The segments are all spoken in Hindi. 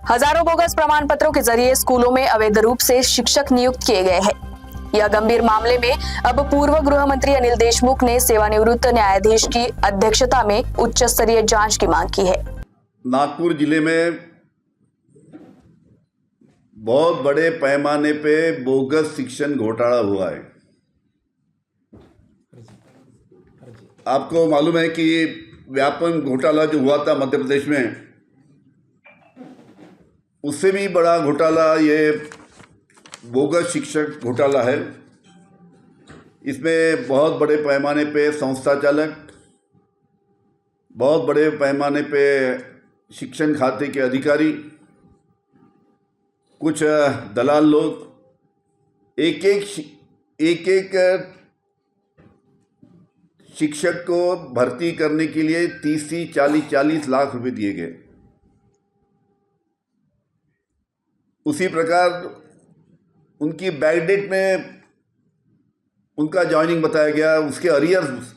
हजारों बोगस प्रमाण पत्रों के जरिए स्कूलों में अवैध रूप से शिक्षक नियुक्त किए गए हैं। यह गंभीर मामले में अब पूर्व गृह मंत्री अनिल देशमुख ने सेवानिवृत्त न्यायाधीश की अध्यक्षता में उच्च स्तरीय जांच की मांग की है। नागपुर जिले में बहुत बड़े पैमाने पे बोगस शिक्षण घोटाला हुआ है। आपको मालूम है कि व्यापक घोटाला जो हुआ था मध्य प्रदेश में, उससे भी बड़ा घोटाला ये बोगस शिक्षक घोटाला है। इसमें बहुत बड़े पैमाने पे संस्था चालक, बहुत बड़े पैमाने पे शिक्षण खाते के अधिकारी, कुछ दलाल लोग एक एक शिक्षक को भर्ती करने के लिए 30 से 40 लाख रुपए दिए गए। उसी प्रकार उनकी बैकडेट में उनका जॉइनिंग बताया गया, उसके अरियर्स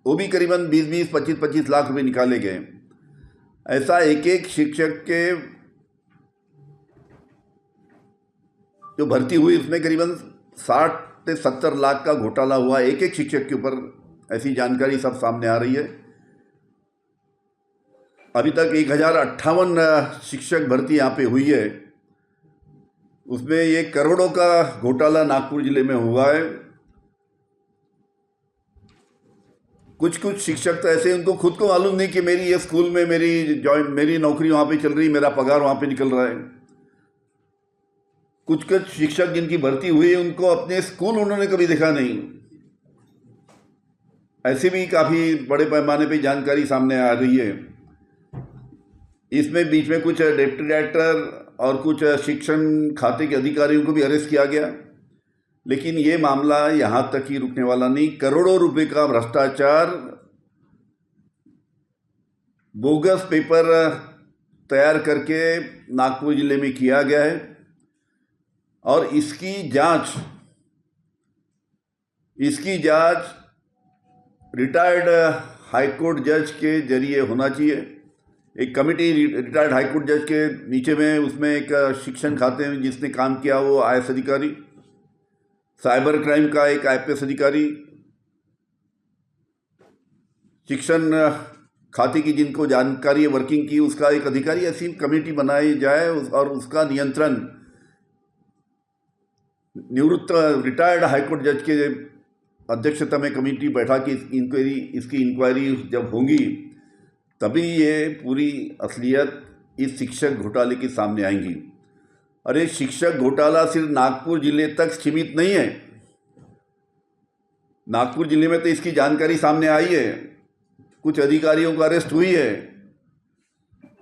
वो भी करीबन 20 25 लाख रुपए निकाले गए। ऐसा एक शिक्षक के जो भर्ती हुई उसमें करीबन 60 से 70 लाख का घोटाला हुआ एक शिक्षक के ऊपर, ऐसी जानकारी सब सामने आ रही है। अभी तक 1058 शिक्षक भर्ती यहाँ पे हुई है। उसमें ये करोड़ों का घोटाला नागपुर जिले में हुआ है। कुछ शिक्षक तो ऐसे, उनको खुद को मालूम नहीं कि मेरी ये स्कूल में मेरी नौकरी वहाँ पे चल रही, मेरा पगार वहाँ पे निकल रहा है। कुछ शिक्षक जिनकी भर्ती हुई है उनको अपने स्कूल उन्होंने कभी देखा नहीं। ऐसे भी काफ़ी बड़े पैमाने पे जानकारी सामने आ रही है। इसमें बीच में कुछ डिप्टी डायरेक्टर और कुछ शिक्षण खाते के अधिकारियों को भी अरेस्ट किया गया। लेकिन ये मामला यहाँ तक ही रुकने वाला नहीं। करोड़ों रुपए का भ्रष्टाचार, बोगस पेपर तैयार करके नागपुर जिले में किया गया है और इसकी जांच रिटायर्ड हाईकोर्ट जज के जरिए होना चाहिए। एक कमेटी रिटायर्ड हाईकोर्ट जज के नीचे में, उसमें एक शिक्षण खाते में जिसने काम किया वो IAS अधिकारी, साइबर क्राइम का एक IPS अधिकारी, शिक्षण खाते की जिनको जानकारी है वर्किंग की उसका एक अधिकारी, ऐसी कमेटी बनाई जाए और उसका नियंत्रण निवृत्त रिटायर्ड हाईकोर्ट जज के अध्यक्षता में कमेटी बैठा के इसकी इंक्वायरी जब होंगी तभी ये पूरी असलियत इस शिक्षक घोटाले के सामने आएंगी। अरे शिक्षक घोटाला सिर्फ नागपुर जिले तक सीमित नहीं है। नागपुर जिले में तो इसकी जानकारी सामने आई है, कुछ अधिकारियों को अरेस्ट हुई है,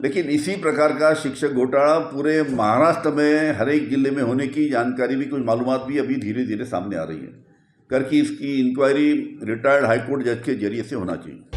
लेकिन इसी प्रकार का शिक्षक घोटाला पूरे महाराष्ट्र में हर एक जिले में होने की जानकारी भी, कुछ मालूमात भी अभी धीरे धीरे सामने आ रही है। करके इसकी इंक्वायरी रिटायर्ड हाईकोर्ट जज के जरिए से होना चाहिए।